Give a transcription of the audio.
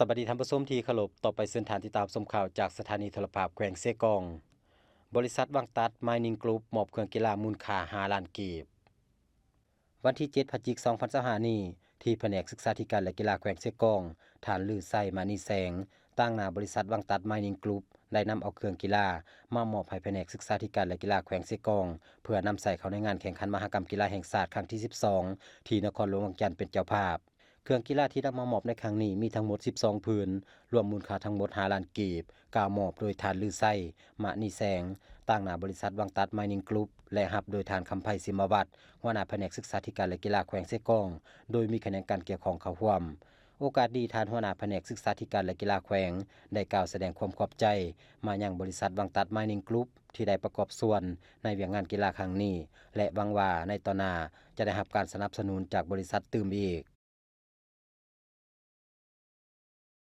สวัสดีท่านผู้ชมที่เคารพต่อไปเส้นทางที่ตามชมข่าวจากสถานีโทรภาพแขวงเซกองบริษัทวังตัดไมนิงกรุ๊ปมอบเครื่องกีฬามูลค่า5ล้านกีบวันที่7พฤศจิกายน2025นี้ที่แผนกศึกษาธิการและกีฬาแขวงเซกองฐานลือไซมานีแสงตั้งหน้าบริษัทวังตัดไมนิงกรุ๊ปได้นำเอาเครื่องกีฬามามอบให้แผนกศึกษาธิการและกีฬาแขวงเซกองเพื่อนำใส่เข้าในงานแข่งขันมหกรรมกีฬาแห่งชาติครั้งที่12ที่นครหลวงวังจันทน์เป็นเจ้าภาพ เครื่องกีฬาที่นำมามอบในครั้งนี้มีทั้งหมด12ผืนรวมมูลค่าทั้งหมด5ล้านกีบกล่าวมอบโดยทานลือไส้มะนีแสงตั้งหน้าบริษัทวังตัดไมนิงกรุ๊ปและรับโดยทานคำไพศิมวัฒน์หัวหน้าแผนกศึกษาธิการและกีฬาแขวงเซกองโดยมีคะแนนการเกี่ยวข้องเข้าร่วมโอกาสดีทานหัวหน้าแผนกศึกษาธิการและกีฬาแขวงได้กล่าวแสดงความขอบใจมายังบริษัทวังตัดไมนิงกรุ๊ปที่ได้ประกอบส่วนในเวียงงานกีฬาครั้งนี้และหวังว่าในต่อหน้าจะได้รับการสนับสนุนจากบริษัทตื่มอีก